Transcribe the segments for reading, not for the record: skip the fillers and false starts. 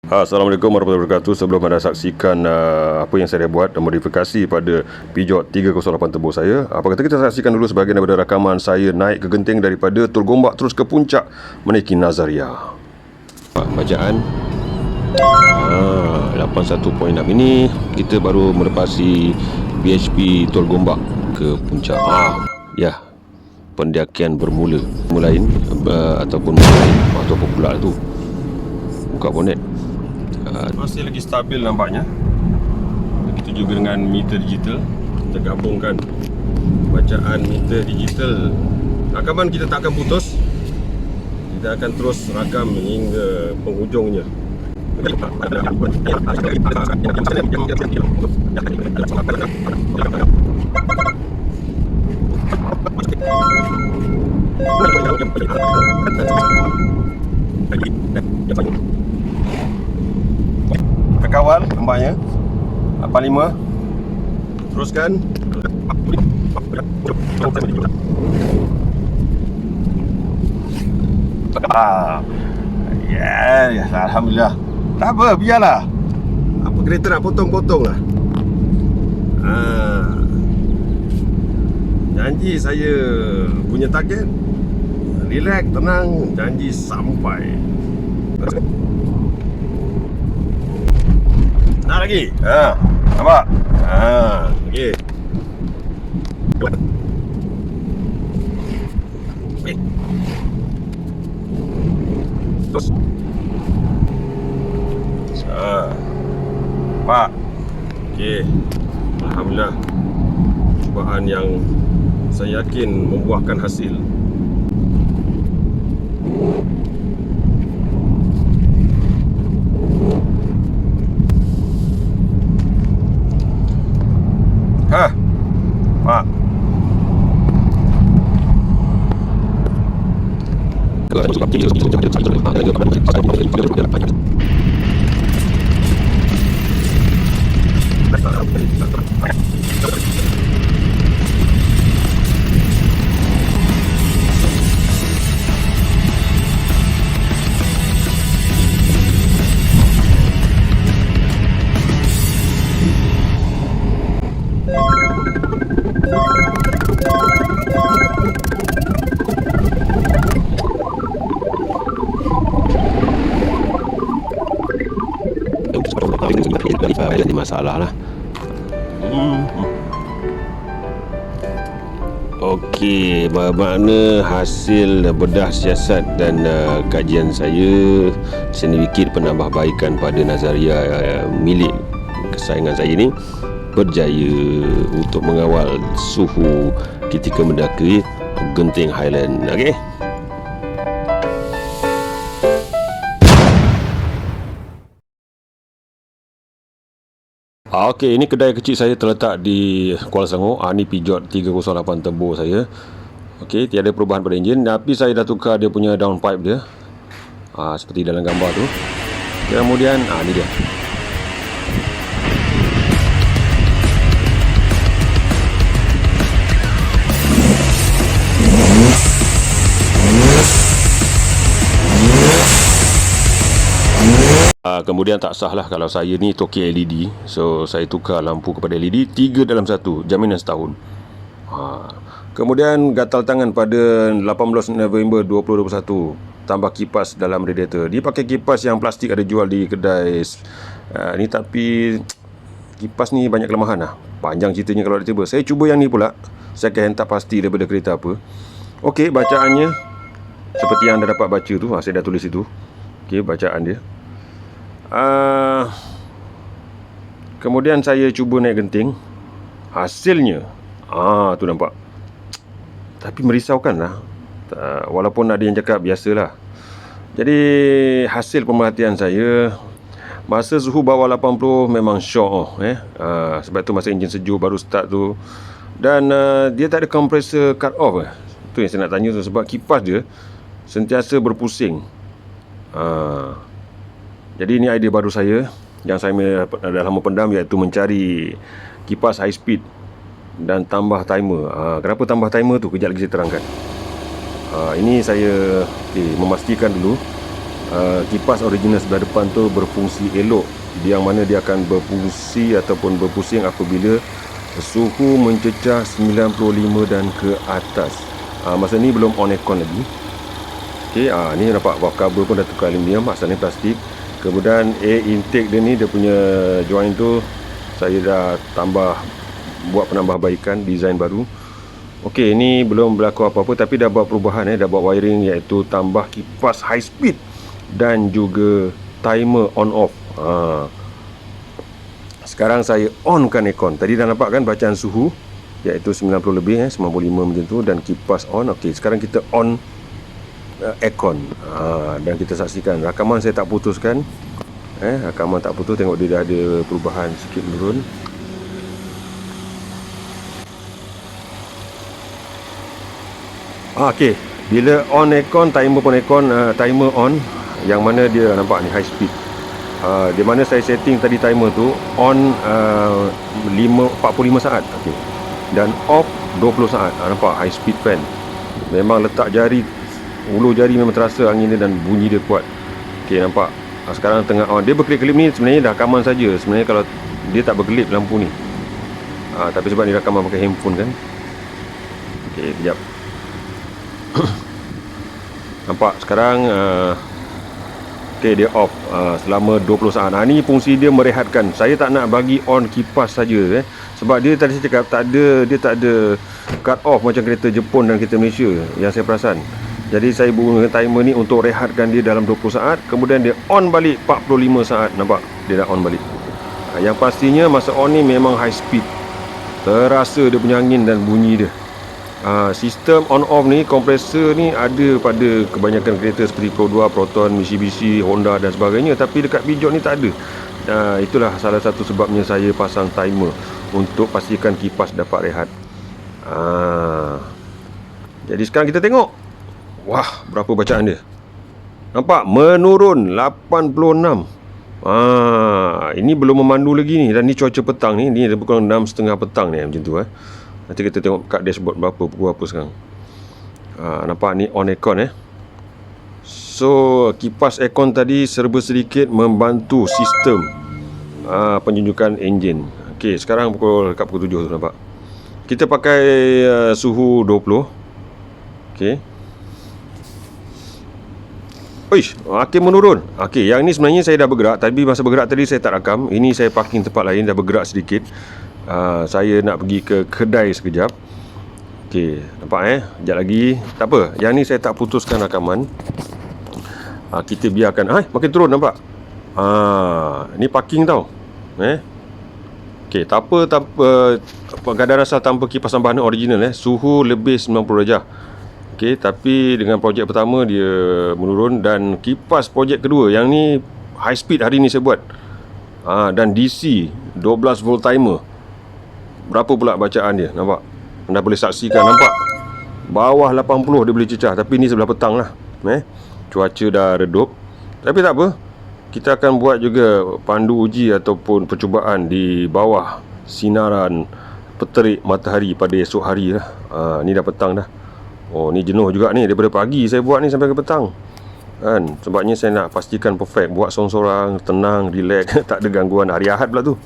Assalamualaikum warahmatullahi wabarakatuh. Sebelum anda saksikan apa yang saya dah buat dan modifikasi pada Peugeot 308 Turbo saya, apa kata kita saksikan dulu sebahagian daripada rakaman saya naik ke genting daripada Tol Gombak terus ke puncak menaiki Nazaria. Bacaan 81.6 ini kita baru melepasi BHP Tol Gombak ke puncak. Ya, pendakian bermula ataupun pula tu. Buka bonet. Masih lagi stabil nampaknya. Begitu juga dengan meter digital. Kita gabungkan bacaan meter digital. Rakaman kita tak akan putus. Kita akan terus rakam hingga penghujungnya. Terkawal nampaknya 85. Teruskan. Ya, alhamdulillah. Tak apa, biarlah. Apa kereta nak potong-potong lah. Janji saya punya target. Relax, tenang, janji sampai. Nak lagi? Nampak? Okey. Terus. Nampak? Okey. Alhamdulillah. Cubaan yang saya yakin membuahkan hasil. Pak. Jadi masalah lah. Okey, bermakna hasil bedah siasat dan kajian saya sedikit penambahbaikan pada Nazaria milik kesayangan saya ini berjaya untuk mengawal suhu ketika mendaki Genting Highland. Okey. Okey, ini kedai kecil saya terletak di Kuala Selangor. Ini Peugeot 308 Turbo saya. Okey, tiada perubahan pada enjin, tapi saya dah tukar dia punya downpipe dia. Seperti dalam gambar tu. Kemudian ni dia. Kemudian tak sah lah kalau saya ni toki LED. So saya tukar lampu kepada LED 3 dalam 1, jaminan setahun. Kemudian gatal tangan pada 18 November 2021, tambah kipas dalam radiator. Dia pakai kipas yang plastik, ada jual di kedai ni, tapi kipas ni banyak kelemahan lah. Panjang ceritanya kalau ada tiba. Saya cuba yang ni pula. Saya akan tak pasti daripada kereta apa. Okey, bacaannya seperti yang anda dapat baca tu. Saya dah tulis itu. Okey, bacaan dia. Kemudian saya cuba naik genting. Hasilnya tu nampak. Tapi merisaukan lah. Walaupun ada yang cakap biasalah. Jadi hasil pemerhatian saya, masa suhu bawah 80 memang syok. Sebab tu masa enjin sejuk baru start tu. Dan dia tak ada compressor cut off. Tu yang saya nak tanya tu. Sebab kipas dia sentiasa berpusing. Jadi ini idea baru saya yang saya dah lama pendam, iaitu mencari kipas high speed dan tambah timer. Kenapa tambah timer tu? Kejap lagi saya terangkan. Ini saya memastikan dulu kipas original sebelah depan tu berfungsi elok, yang mana dia akan berfungsi ataupun berpusing apabila suhu mencecah 95 dan ke atas. Masa ni belum on aircon lagi. Okey, ni nampak valve cover pun dah tukar aluminium, asalnya plastik. Kemudian air intake dia ni, dia punya joint tu saya dah buat penambahbaikan, design baru. Okey, ni belum berlaku apa-apa, tapi dah buat perubahan, dah buat wiring, iaitu tambah kipas high speed dan juga timer on off. Sekarang saya onkan aircon. Tadi dah nampak kan bacaan suhu, iaitu 90 lebih, 95 macam tu, dan kipas on. Okey, sekarang kita on aircon. Dan kita saksikan rakaman saya tak putuskan. Rakaman tak putus, tengok dia dah ada perubahan sikit menurun. Okey, bila on aircon, timer pun aircon, timer on, yang mana dia nampak ni high speed. Di mana saya setting tadi timer tu on 45 saat. Okey. Dan off 20 saat. Nampak high speed fan. Memang letak jari, ulu jari memang terasa angin dia dan bunyi dia kuat. Okey, nampak. Sekarang tengah on. Dia berkelip-kelip ni sebenarnya dah rakaman saja. Sebenarnya kalau dia tak berkelip lampu ni. Tapi sebab ni rakaman pakai handphone kan. Okey, kejap. Nampak sekarang okey, dia off selama 20 saat. Ni fungsi dia merehatkan. Saya tak nak bagi on kipas saja sebab dia tadi saya cakap dia tak ada cut off macam kereta Jepun dan kereta Malaysia yang saya perasan. Jadi saya gunakan timer ni untuk rehatkan dia dalam 20 saat, kemudian dia on balik 45 saat. Nampak? Dia dah on balik. Yang pastinya masa on ni memang high speed. Terasa dia punya angin dan bunyi dia. Sistem on off ni, kompresor ni ada pada kebanyakan kereta seperti Pro 2, Proton, Mitsubishi, Honda dan sebagainya, tapi dekat Peugeot ni tak ada. Itulah salah satu sebabnya saya pasang timer, untuk pastikan kipas dapat rehat. Jadi sekarang kita tengok. Wah, berapa bacaan dia? Nampak? Menurun 86. Ini belum memandu lagi ni. Dan ni cuaca petang ni. Ni lebih kurang 6.30 petang ni, macam tu. Nanti kita tengok kat dashboard berapa, pukul apa sekarang. Nampak ni on aircon So kipas aircon tadi serba sedikit membantu sistem penunjukan enjin. Okey, sekarang kat pukul 7 tu nampak. Kita pakai suhu 20. Okey. Uish, okey, menurun. Okey, yang ni sebenarnya saya dah bergerak, tapi masa bergerak tadi saya tak rakam. Ini saya parking tempat lain, dah bergerak sedikit. Saya nak pergi ke kedai sekejap. Okey, nampak sekejap lagi. Tak apa, yang ni saya tak putuskan rakaman. Kita biarkan. Makin turun, nampak? Ni parking tau. Okey, tak apa. Keadaan asal tanpa kipas tambahan original suhu lebih 90 darjah. Okey, tapi dengan projek pertama dia menurun, dan kipas projek kedua yang ni high speed hari ni saya buat. Dan DC 12 volt timer. Berapa pula bacaan dia? Nampak? Anda boleh saksikan, nampak? Bawah 80 dia boleh cecah, tapi ni sebelah petang lah. Cuaca dah redup. Tapi tak apa. Kita akan buat juga pandu uji ataupun percubaan di bawah sinaran peterik matahari pada esok hari lah. Ni dah petang dah. Oh, ni jenuh juga ni. Daripada pagi saya buat ni sampai ke petang kan. Sebabnya saya nak pastikan perfect. Buat sorang-sorang, tenang, relax. Tak ada gangguan. Hari Ahad pula tu.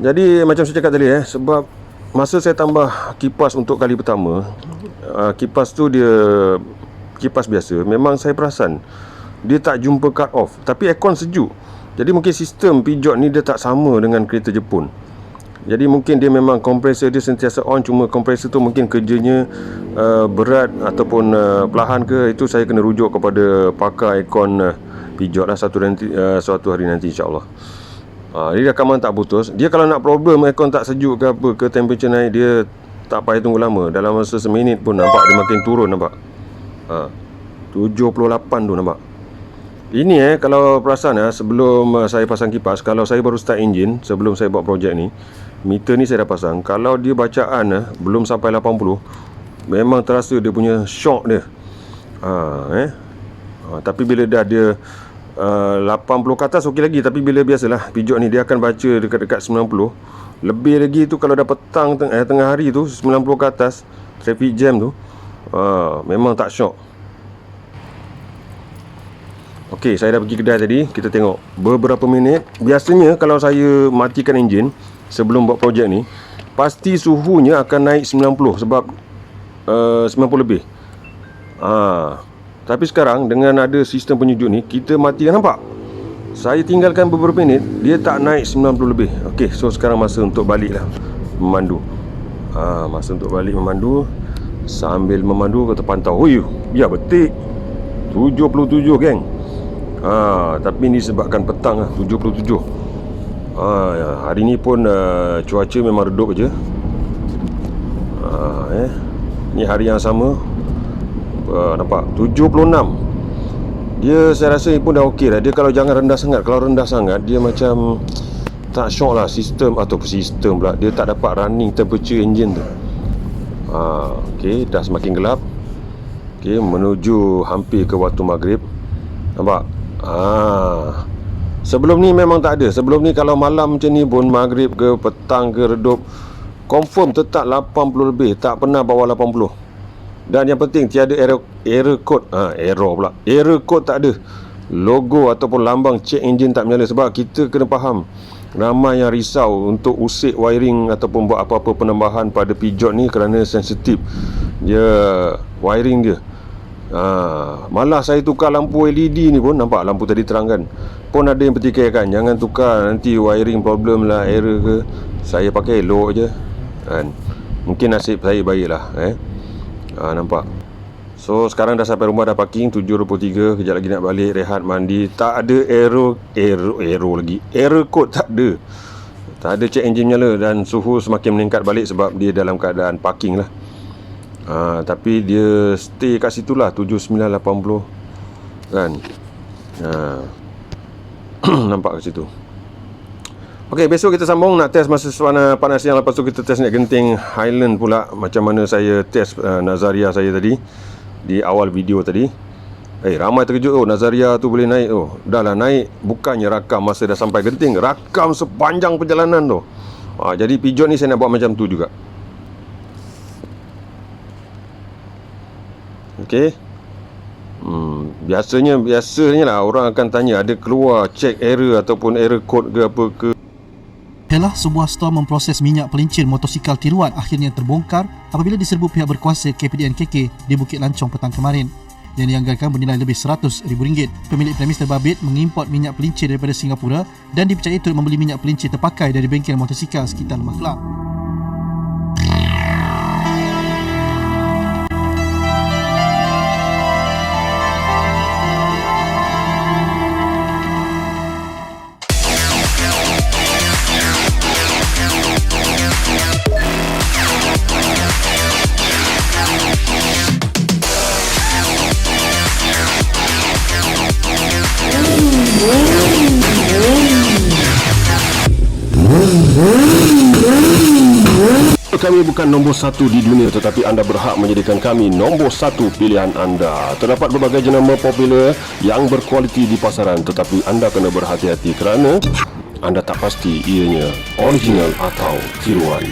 Jadi macam saya cakap tadi sebab masa saya tambah kipas untuk kali pertama, kipas tu dia kipas biasa. Memang saya perasan dia tak jumpa cut off, tapi aircon sejuk. Jadi mungkin sistem Peugeot ni dia tak sama dengan kereta Jepun. Jadi mungkin dia memang kompresor dia sentiasa on, cuma kompresor tu mungkin kerjanya berat ataupun perlahan ke, itu saya kena rujuk kepada pakar aircon Peugeot lah suatu hari nanti insyaAllah. Dia rakaman tak putus. Dia kalau nak problem aircon tak sejuk ke apa, ke temperature naik, dia tak payah tunggu lama. Dalam masa seminit pun nampak dia makin turun, nampak. 78 tu nampak. Ini kalau perasan sebelum saya pasang kipas, kalau saya baru start enjin, sebelum saya buat projek ni, meter ni saya dah pasang. Kalau dia bacaan belum sampai 80, memang terasa dia punya shock dia. Tapi bila dah dia 80 ke atas okey lagi. Tapi bila biasalah Peugeot ni dia akan baca dekat-dekat 90. Lebih lagi tu kalau dah petang tengah hari tu 90 ke atas, traffic jam tu, memang tak shock. Okey, saya dah pergi kedai tadi. Kita tengok beberapa minit. Biasanya kalau saya matikan enjin sebelum buat projek ni, pasti suhunya akan naik 90 sebab 90 lebih. Tapi sekarang dengan ada sistem penyejuk ni, kita matikan, nampak? Saya tinggalkan beberapa minit, dia tak naik 90 lebih. Okey, so sekarang masa untuk balik lah memandu. Masa untuk balik memandu. Sambil memandu kita pantau. Ya betik 77 geng. Tapi ni sebabkan petang lah, 77. Hari ni pun cuaca memang redup je. Ni hari yang sama. Nampak 76. Dia saya rasa pun dah okey dah. Dia kalau jangan rendah sangat. Kalau rendah sangat dia macam tak syok lah sistem, ataupun sistem pula, dia tak dapat running temperature engine tu. Okey, dah semakin gelap. Okey, menuju hampir ke waktu maghrib. Nampak? Sebelum ni memang tak ada. Sebelum ni kalau malam macam ni pun, maghrib ke petang ke redup, confirm tetap 80 lebih, tak pernah bawah 80. Dan yang penting tiada error code. Error code tak ada. Logo ataupun lambang check engine tak menyala. Sebab kita kena faham, ramai yang risau untuk usik wiring ataupun buat apa-apa penambahan pada Peugeot ni kerana sensitif dia wiring dia. Malah saya tukar lampu LED ni pun, nampak lampu tadi terang kan, pun ada yang pertikaikan, jangan tukar nanti wiring problem lah, error ke. Saya pakai elok je kan. Mungkin nasib saya baik lah. Nampak. So sekarang dah sampai rumah, dah parking 7.23. Kejap lagi nak balik, rehat, mandi. Tak ada error lagi. Error code tak ada. Tak ada check engine nyala. Dan suhu semakin meningkat balik sebab dia dalam keadaan parking lah. Tapi dia stay kat situ lah, 7980 kan. Nampak kat situ. Okey, besok kita sambung nak test masa suana panas siang. Lepas tu kita test naik genting Highland pula, macam mana saya test Nazaria saya tadi di awal video tadi. Ramai terkejut, Nazaria tu boleh naik. Dah lah naik, bukannya rakam masa dah sampai genting, rakam sepanjang perjalanan tu. Jadi Peugeot ni saya nak buat macam tu juga. Okey. Biasanya lah orang akan tanya, ada keluar check error ataupun error code ke apa ke. Ialah sebuah stor memproses minyak pelincir motosikal tiruan akhirnya terbongkar apabila diserbu pihak berkuasa KPDN-KK di Bukit Lancong petang kemarin, yang dianggarkan bernilai lebih RM100,000. Pemilik premis terbabit mengimport minyak pelincir daripada Singapura dan dipercayai turut membeli minyak pelincir terpakai dari bengkel motosikal sekitar Lembah Kelang. Kami bukan nombor 1 di dunia, tetapi anda berhak menjadikan kami nombor 1 pilihan anda. Terdapat berbagai jenama popular yang berkualiti di pasaran, tetapi anda kena berhati-hati kerana anda tak pasti ianya original atau tiruan.